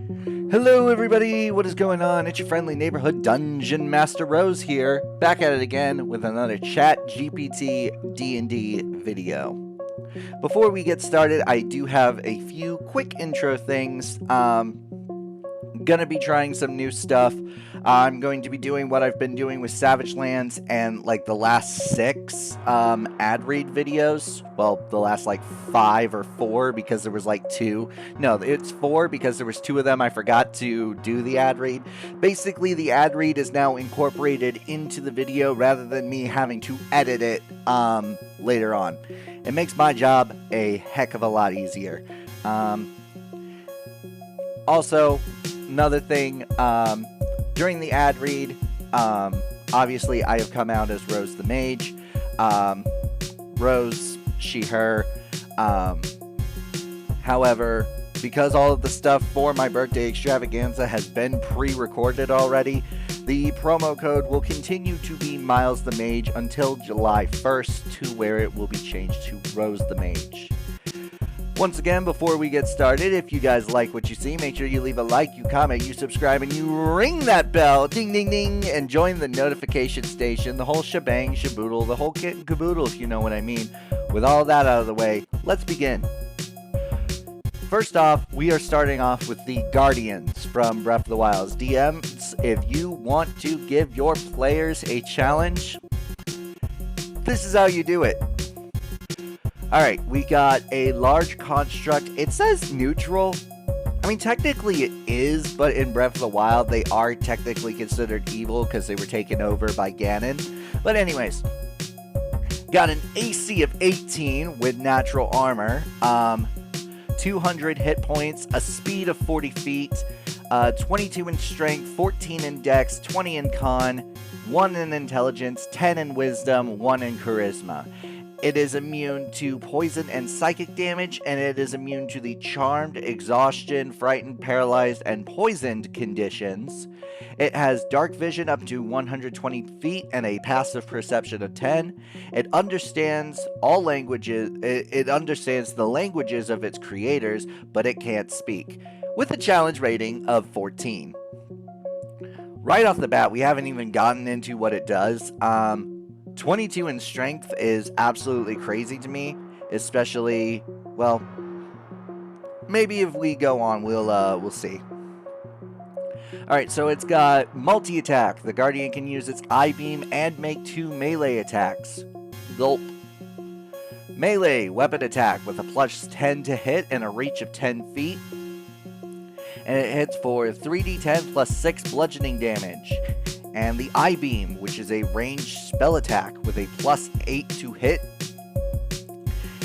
Hello everybody, what is going on? It's your friendly neighborhood Dungeon Master Rose here, back at it again with another ChatGPT D&D video. Before we get started, I do have a few quick intro things. Gonna be trying some new stuff. I'm going to be doing what I've been doing with Savage Lands and like the last 6 ad read videos. Well, the last like 5 or 4 because there was like 2. No, it's 4 because there was 2 of them I forgot to do the ad read. Basically, the ad read is now incorporated into the video rather than me having to edit it later on. It makes my job a heck of a lot easier. Also, another thing, during the ad read, obviously I have come out as Rose the Mage. Rose, she, her. However, because all of the stuff for my birthday extravaganza has been pre-recorded already, the promo code will continue to be Miles the Mage until July 1st, to where it will be changed to Rose the Mage. Once again, before we get started, if you guys like what you see, make sure you leave a like, you comment, you subscribe, and you ring that bell, ding ding ding, and join the notification station, the whole shebang, shaboodle, the whole kit and caboodle, if you know what I mean. With all that out of the way, let's begin. First off, we are starting off with the Guardians from Breath of the Wild. DMs, if you want to give your players a challenge, this is how you do it. Alright, we got a large construct. It says neutral. I mean, technically it is, but in Breath of the Wild, they are technically considered evil because they were taken over by Ganon. But anyways, got an AC of 18 with natural armor, 200 hit points, a speed of 40 feet, 22 in strength, 14 in dex, 20 in con, 1 in intelligence, 10 in wisdom, 1 in charisma. It is immune to poison and psychic damage, and it is immune to the charmed, exhaustion, frightened, paralyzed, and poisoned conditions. It has dark vision up to 120 feet and a passive perception of 10. It understands all languages. It understands the languages of its creators, but it can't speak, with a challenge rating of 14. Right off the bat, we haven't even gotten into what it does. 22 in strength is absolutely crazy to me, especially, well, maybe if we go on, we'll see. Alright, so it's got multi-attack. The Guardian can use its I-beam and make 2 melee attacks. Gulp. Melee weapon attack with a plus 10 to hit and a reach of 10 feet. And it hits for 3d10 plus 6 bludgeoning damage. And the I-beam, which is a ranged spell attack with a plus 8 to hit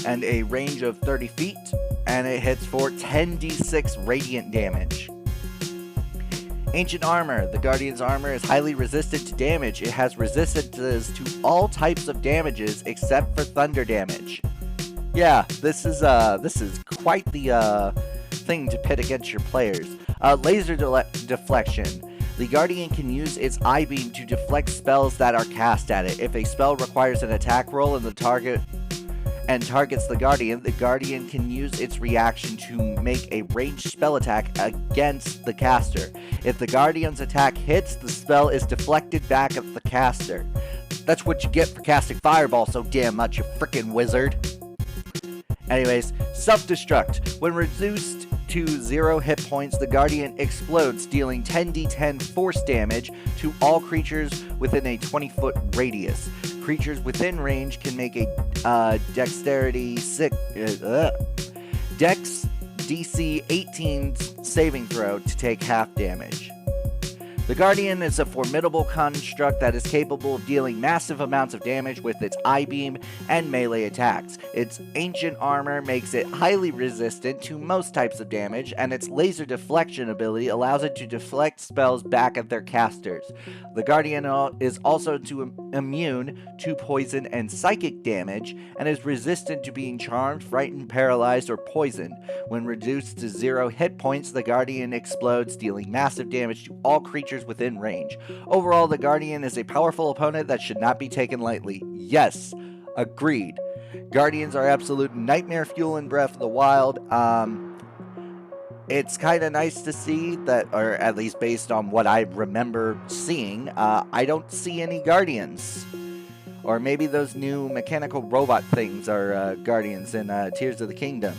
and a range of 30 feet, and it hits for 10d6 radiant damage. Ancient armor. The Guardian's armor is highly resistant to damage. It has resistances to all types of damages except for thunder damage. Yeah, this is quite the thing to pit against your players. Laser deflection. The Guardian can use its I-beam to deflect spells that are cast at it. If a spell requires an attack roll and targets the Guardian can use its reaction to make a ranged spell attack against the caster. If the Guardian's attack hits, the spell is deflected back at the caster. That's what you get for casting Fireball so damn much, you frickin' wizard. Anyways, self-destruct. When reduced to 0 hit points, the Guardian explodes, dealing 10d10 force damage to all creatures within a 20-foot radius. Creatures within range can make a Dexterity Dex DC 18 saving throw to take half damage. The Guardian is a formidable construct that is capable of dealing massive amounts of damage with its I-beam and melee attacks. Its ancient armor makes it highly resistant to most types of damage, and its laser deflection ability allows it to deflect spells back at their casters. The Guardian is also immune to poison and psychic damage, and is resistant to being charmed, frightened, paralyzed, or poisoned. When reduced to 0 hit points, the Guardian explodes, dealing massive damage to all creatures within range. Overall, the Guardian is a powerful opponent that should not be taken lightly. Yes, agreed. Guardians are absolute nightmare fuel in Breath of the Wild. it's kind of nice to see that, or at least based on what I remember seeing, I don't see any Guardians. Or maybe those new mechanical robot things are Guardians in Tears of the Kingdom.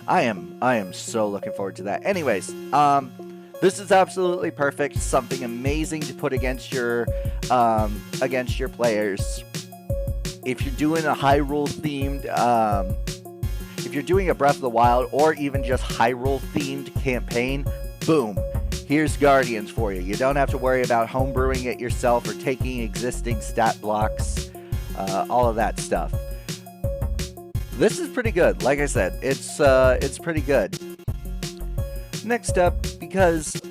I am so looking forward to that. Anyways, this is absolutely perfect. Something amazing to put against your players. If you're doing a Hyrule themed, if you're doing a Breath of the Wild or even just Hyrule themed campaign, boom, here's Guardians for you. You don't have to worry about homebrewing it yourself or taking existing stat blocks, all of that stuff. This is pretty good. Like I said, it's pretty good. Next up, because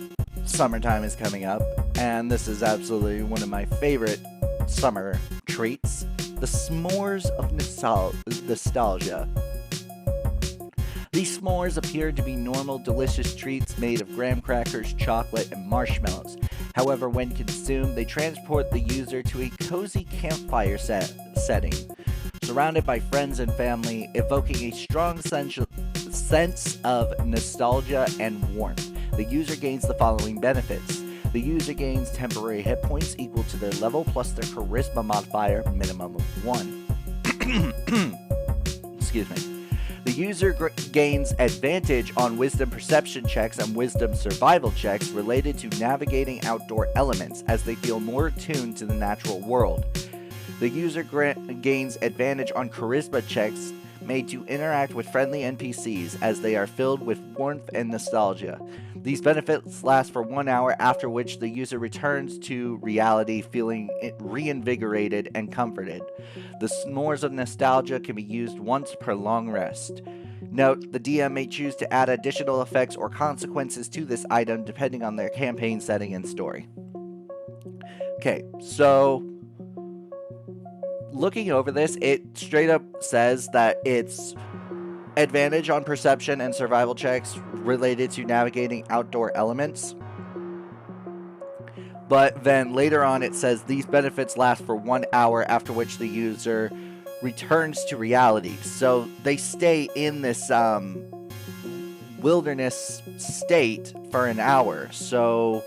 summertime is coming up, and this is absolutely one of my favorite summer treats, the s'mores of nostalgia. These s'mores appear to be normal, delicious treats made of graham crackers, chocolate, and marshmallows. However, when consumed, they transport the user to a cozy campfire setting, surrounded by friends and family, evoking a strong sense of nostalgia and warmth. The user gains the following benefits. The user gains temporary hit points equal to their level plus their charisma modifier, minimum of 1. Excuse me. The user gains advantage on wisdom perception checks and wisdom survival checks related to navigating outdoor elements, as they feel more attuned to the natural world. The user gains advantage on charisma checks made to interact with friendly NPCs, as they are filled with warmth and nostalgia. These benefits last for 1 hour, after which the user returns to reality feeling reinvigorated and comforted. The s'mores of nostalgia can be used once per long rest. Note, the DM may choose to add additional effects or consequences to this item depending on their campaign setting and story. Okay, so looking over this, it straight up says that it's advantage on perception and survival checks related to navigating outdoor elements. But then later on it says these benefits last for 1 hour, after which the user returns to reality. So they stay in this wilderness state for an hour. So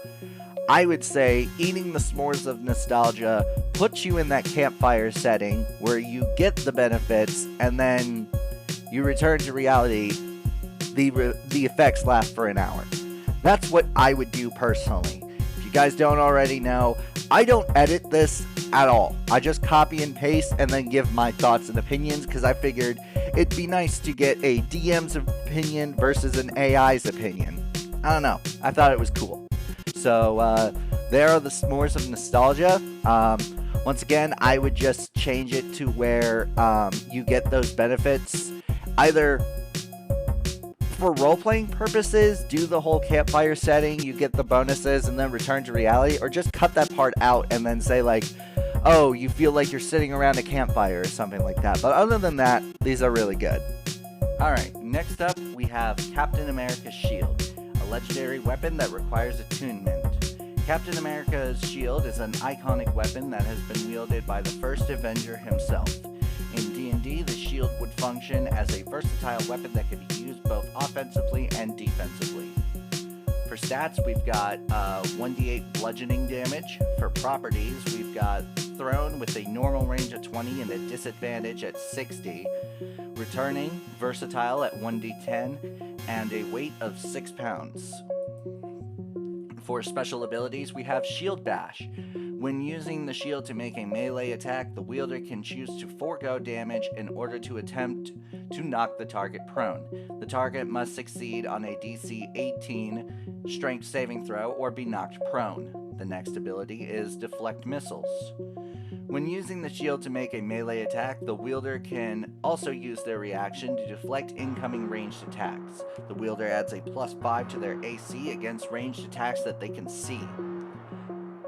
I would say eating the s'mores of nostalgia puts you in that campfire setting where you get the benefits and then you return to reality. The effects last for an hour. That's what I would do personally. If you guys don't already know, I don't edit this at all. I just copy and paste and then give my thoughts and opinions, because I figured it'd be nice to get a DM's opinion versus an AI's opinion. I don't know. I thought it was cool. So there are the s'mores of nostalgia. Once again, I would just change it to where you get those benefits either for role-playing purposes, do the whole campfire setting, you get the bonuses, and then return to reality, or just cut that part out and then say like, oh, you feel like you're sitting around a campfire or something like that. But other than that, these are really good. Alright, next up we have Captain America's Shield, a legendary weapon that requires attunement. Captain America's Shield is an iconic weapon that has been wielded by the first Avenger himself. In D&D, the shield would function as a versatile weapon that can be used both offensively and defensively. For stats, we've got 1d8 bludgeoning damage. For properties, we've got thrown with a normal range of 20 and a disadvantage at 60. Returning, versatile at 1d10, and a weight of 6 pounds. For special abilities, we have Shield Bash. When using the shield to make a melee attack, the wielder can choose to forego damage in order to attempt to knock the target prone. The target must succeed on a DC 18 strength saving throw or be knocked prone. The next ability is Deflect Missiles. When using the shield to make a melee attack, the wielder can also use their reaction to deflect incoming ranged attacks. The wielder adds a +5 to their AC against ranged attacks that they can see.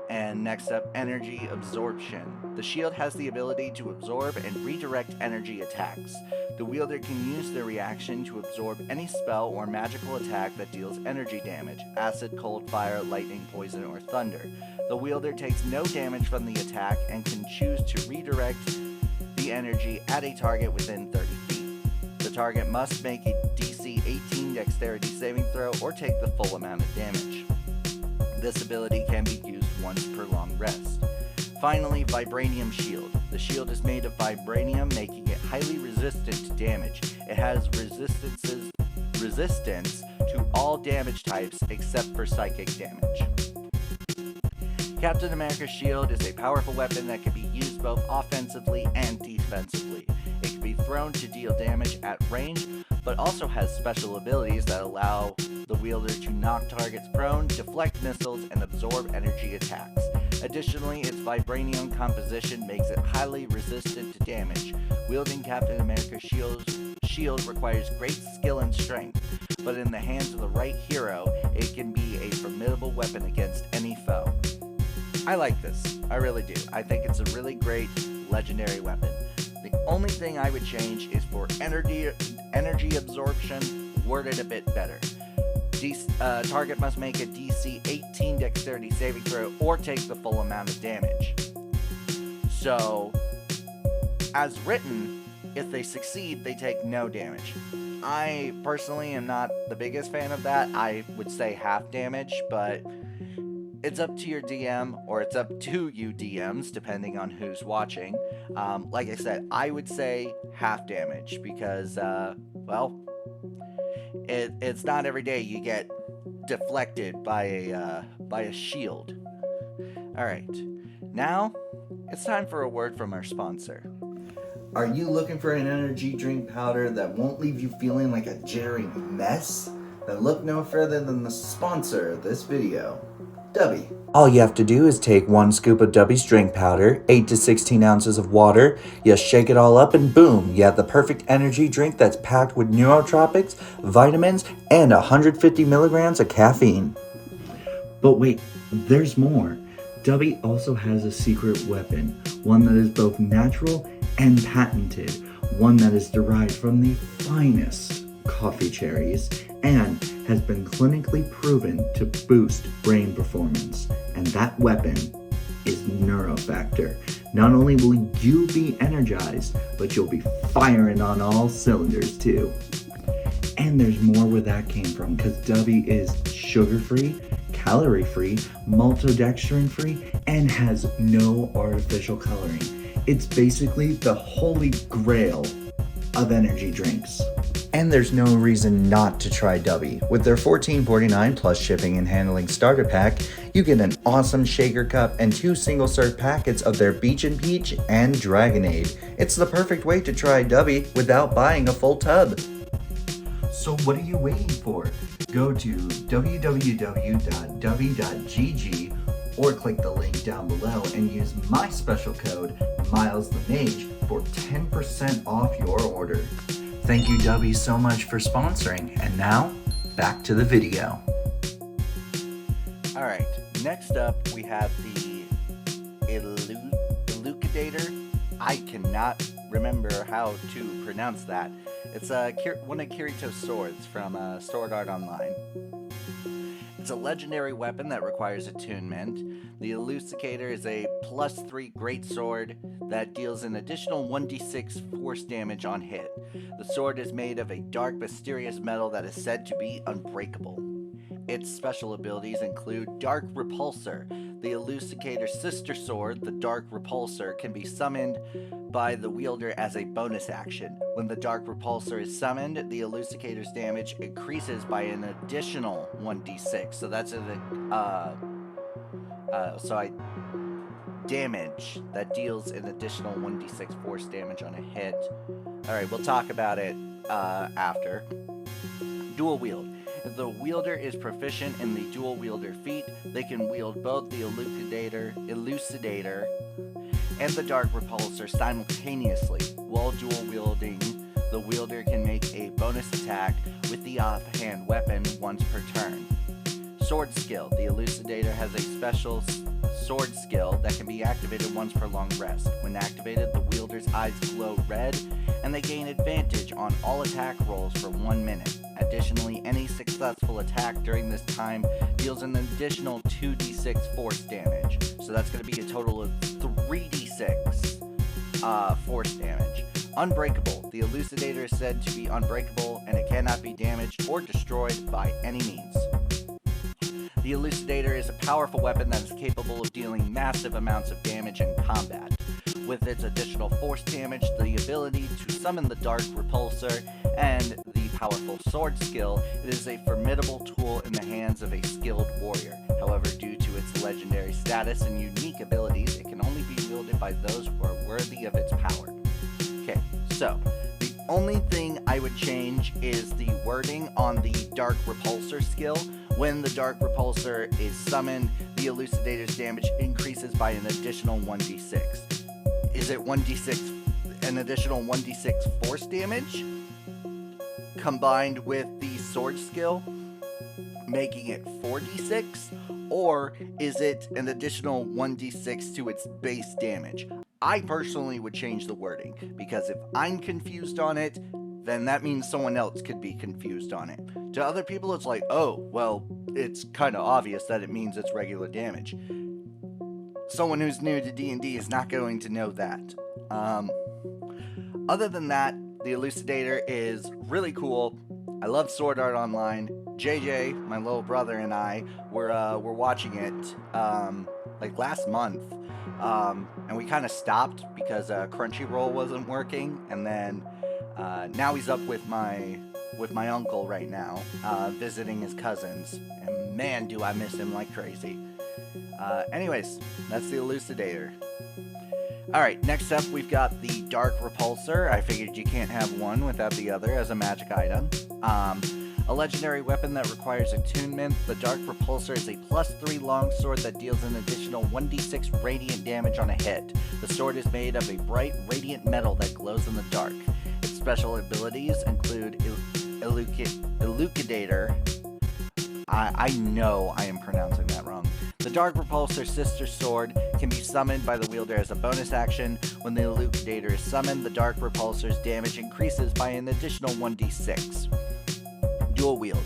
And next up, Energy Absorption. The shield has the ability to absorb and redirect energy attacks. The wielder can use their reaction to absorb any spell or magical attack that deals energy damage: acid, cold, fire, lightning, poison, or thunder. The wielder takes no damage from the attack and can choose to redirect the energy at a target within 30 feet. The target must make a DC 18 18 dexterity saving throw or take the full amount of damage. This ability can be used once per long rest. Finally, Vibranium Shield. The shield is made of vibranium, making it highly resistant to damage. It has resistance to all damage types except for psychic damage. Captain America's shield is a powerful weapon that can be used both offensively and defensively. It can be thrown to deal damage at range, but also has special abilities that allow the wielder to knock targets prone, deflect missiles, and absorb energy attacks. Additionally, its vibranium composition makes it highly resistant to damage. Wielding Captain America's shield requires great skill and strength, but in the hands of the right hero, it can be a formidable weapon against any foe. I like this. I really do. I think it's a really great legendary weapon. The only thing I would change is for energy absorption, worded a bit better. Target must make a DC 18 dexterity saving throw or take the full amount of damage. So, as written, if they succeed, they take no damage. I personally am not the biggest fan of that. I would say half damage, but it's up to your DM, or it's up to you DMs, depending on who's watching. Like I said, I would say half damage because, well, it's not every day you get deflected by a shield. Alright, now it's time for a word from our sponsor. Are you looking for an energy drink powder that won't leave you feeling like a jittery mess? Then look no further than the sponsor of this video, Dubby. All you have to do is take 1 scoop of Dubby's drink powder, 8 to 16 ounces of water, you shake it all up and boom, you have the perfect energy drink that's packed with neurotropics, vitamins, and 150 milligrams of caffeine. But wait, there's more. Dubby also has a secret weapon, one that is both natural and patented, one that is derived from the finest coffee cherries and has been clinically proven to boost brain performance. And that weapon is Neurofactor. Not only will you be energized, but you'll be firing on all cylinders too. And there's more where that came from, because Dubby is sugar-free, calorie-free, maltodextrin-free, and has no artificial coloring. It's basically the holy grail of energy drinks. And there's no reason not to try Dubby. With their $14.49 plus shipping and handling starter pack, you get an awesome shaker cup and 2 single-serve packets of their Beach and Peach and Dragonade. It's the perfect way to try Dubby without buying a full tub. So what are you waiting for? Go to www.dubby.gg or click the link down below and use my special code MilesTheMage for 10% off your order. Thank you, Dubby, so much for sponsoring. And now, back to the video. Alright, next up we have the Elucidator. I cannot remember how to pronounce that. It's one of Kirito's swords from Sword Art Online. It's a legendary weapon that requires attunement. The Elucidator is a +3 great sword that deals an additional 1d6 force damage on hit. The sword is made of a dark, mysterious metal that is said to be unbreakable. Its special abilities include Dark Repulsor. The Elucidator's sister sword, the Dark Repulsor, can be summoned by the wielder as a bonus action. When the Dark Repulsor is summoned, the Elucidator's damage increases by an additional 1d6. So that's damage that deals an additional 1d6 force damage on a hit. Alright, we'll talk about it after. Dual wield. If the wielder is proficient in the dual wielder feat, they can wield both the Elucidator and the Dark Repulsor simultaneously. While dual wielding, the wielder can make a bonus attack with the offhand weapon once per turn. Sword skill. The Elucidator has a special sword skill that can be activated once per long rest. When activated, the wielder's eyes glow red, and they gain advantage on all attack rolls for 1 minute. Additionally, any successful attack during this time deals an additional 2d6 force damage. So that's going to be a total of 3d6 force damage. Unbreakable. The Elucidator is said to be unbreakable, and it cannot be damaged or destroyed by any means. The Elucidator is a powerful weapon that is capable of dealing massive amounts of damage in combat. With its additional force damage, the ability to summon the Dark Repulsor, and the powerful sword skill, it is a formidable tool in the hands of a skilled warrior. However, due to its legendary status and unique abilities, it can only be wielded by those who are worthy of its power. Okay, so the only thing I would change is the wording on the Dark Repulsor skill. When the Dark Repulsor is summoned, the Elucidator's damage increases by an additional 1d6. Is it 1d6, an additional 1d6 force damage combined with the sword skill, making it 4d6? Or is it an additional 1d6 to its base damage? I personally would change the wording, because if I'm confused on it, then that means someone else could be confused on it. To other people, it's like, oh, well, it's kind of obvious that it means it's regular damage. Someone who's new to D&D is not going to know that. Other than that, the Elucidator is really cool. I love Sword Art Online. JJ, my little brother, and I were watching it like last month, and we kind of stopped because Crunchyroll wasn't working, and then now he's up with my uncle right now, visiting his cousins, and man, do I miss him like crazy. Anyways, that's the Elucidator. Alright, next up we've got the Dark Repulsor. I figured you can't have one without the other as a magic item. A legendary weapon that requires attunement, the Dark Repulsor is a +3 longsword that deals an additional 1d6 radiant damage on a hit. The sword is made of a bright, radiant metal that glows in the dark. Its special abilities include Elucidator. I know I am pronouncing that wrong. The Dark Repulsor Sister Sword can be summoned by the wielder as a bonus action. When the Elucidator is summoned, the Dark Repulsor's damage increases by an additional 1d6. Dual wield.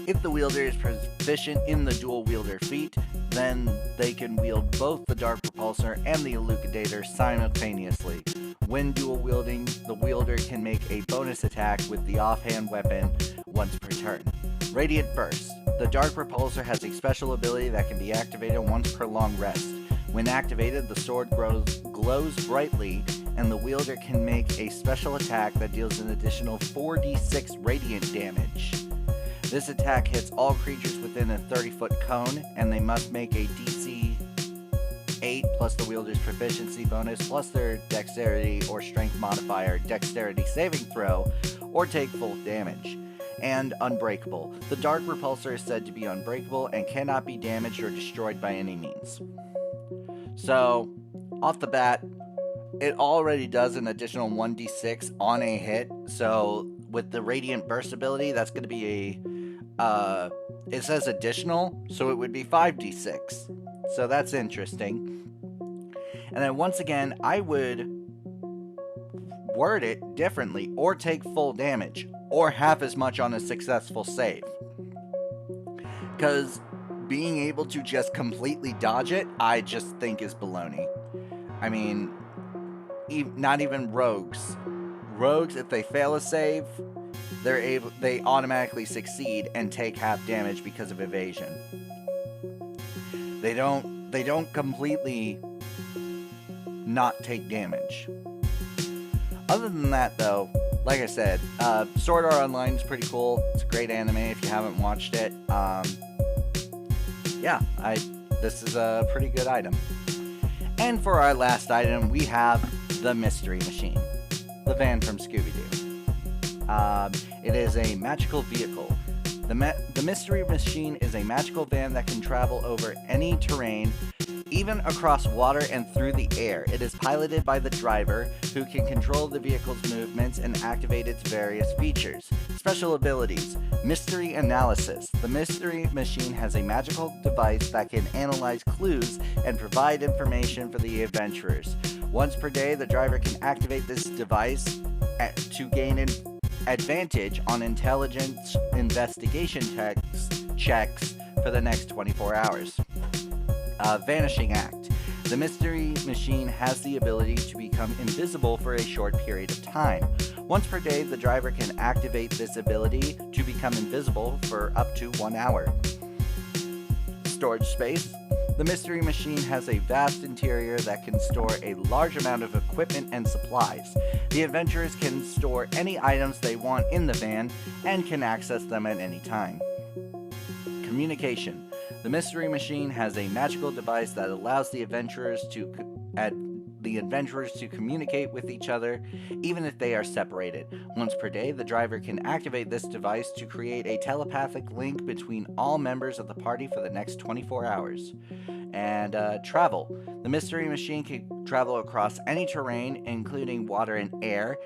If the wielder is proficient in the dual wielder feat, then they can wield both the Dark Repulsor and the Elucidator simultaneously. When dual wielding, the wielder can make a bonus attack with the offhand weapon once per turn. Radiant Burst. The Dark Repulsor has a special ability that can be activated once per long rest. When activated, the sword glows brightly, and the wielder can make a special attack that deals an additional 4d6 radiant damage. This attack hits all creatures within a 30-foot cone, and they must make a DC 8 plus the wielder's proficiency bonus plus their dexterity or strength modifier dexterity saving throw, or take full damage. And Unbreakable. The Dark Repulsor is said to be unbreakable and cannot be damaged or destroyed by any means. So, off the bat, it already does an additional 1d6 on a hit. So, with the Radiant Burst ability, that's going to be it says additional, so it would be 5d6. So that's interesting. And then once again, I would word it differently, or take full damage, or half as much on a successful save. Because being able to just completely dodge it, I just think is baloney. I mean, not even rogues. Rogues, if they fail a save, they automatically succeed and take half damage because of evasion. They don't completely not take damage. Other than that, though, like I said, Sword Art Online is pretty cool. It's a great anime if you haven't watched it. Yeah, this is a pretty good item. And for our last item, we have the Mystery Machine, the van from Scooby-Doo. It is a magical vehicle. The Mystery Machine is a magical van that can travel over any terrain, even across water and through the air. It is piloted by the driver, who can control the vehicle's movements and activate its various features. Special abilities. Mystery Analysis. The Mystery Machine has a magical device that can analyze clues and provide information for the adventurers. Once per day, the driver can activate this device to gain an advantage on intelligence investigation checks for the next 24 hours. Vanishing Act. The mystery machine has the ability to become invisible for a short period of time. Once per day, the driver can activate this ability to become invisible for up to 1 hour. Storage space. The mystery machine has a vast interior that can store a large amount of equipment and supplies. The adventurers can store any items they want in the van and can access them at any time. Communication. The mystery machine has a magical device that allows the adventurers to communicate with each other, even if they are separated. Once per day, the driver can activate this device to create a telepathic link between all members of the party for the next 24 hours. And travel. The mystery machine can travel across any terrain, including water and air.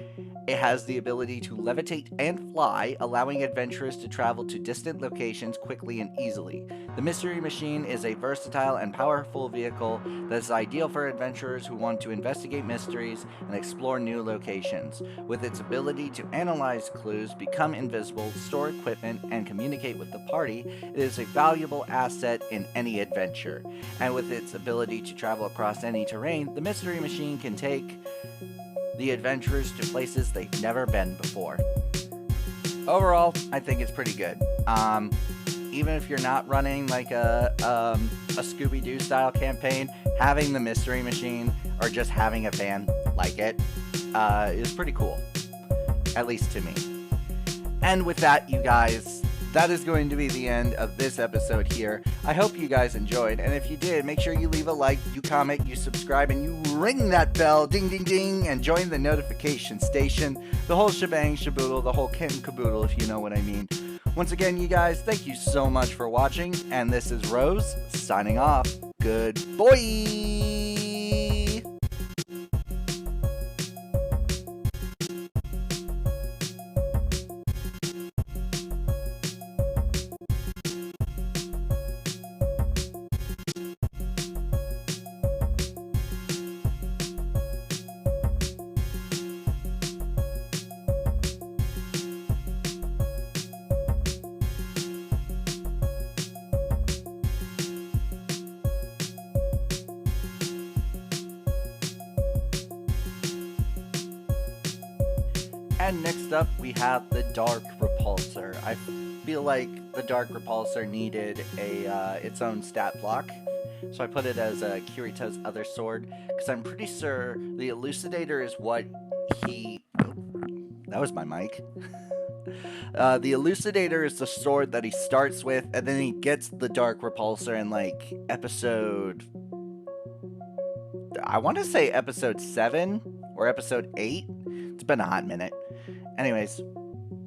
It has the ability to levitate and fly, allowing adventurers to travel to distant locations quickly and easily. The mystery machine is a versatile and powerful vehicle that is ideal for adventurers who want to investigate mysteries and explore new locations. With its ability to analyze clues, become invisible, store equipment, and communicate with the party, it is a valuable asset in any adventure. And with its ability to travel across any terrain, the mystery machine can take the adventurers to places they've never been before. Overall, I think it's pretty good. Even if you're not running like a Scooby-Doo style campaign, having the mystery machine or just having a van like it is pretty cool, at least to me. And with that, you guys, that is going to be the end of this episode here. I hope you guys enjoyed, and if you did, make sure you leave a like, you comment, you subscribe, and you ring that bell, ding ding ding, and join the notification station. The whole shebang shaboodle, the whole kit and caboodle, if you know what I mean. Once again, you guys, thank you so much for watching, and this is Rose, signing off. Good boy! And next up, we have the Dark Repulsor. I feel like the Dark Repulsor needed its own stat block, so I put it as Kirito's other sword, because I'm pretty sure the Elucidator is what he... Oh, that was my mic. The Elucidator is the sword that he starts with, and then he gets the Dark Repulsor in, like, episode... I want to say episode 7 or episode 8. It's been a hot minute. Anyways,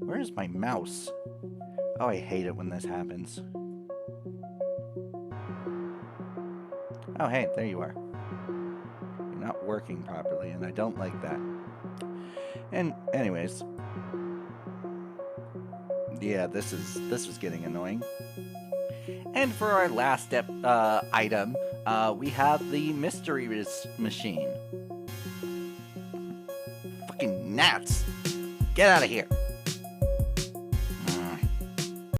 where is my mouse? Oh, I hate it when this happens. Oh, hey, there you are. You're not working properly, and I don't like that. And anyways, yeah, this was getting annoying. And for our last item, we have the Mystery Machine. Fucking gnats! Get out of here!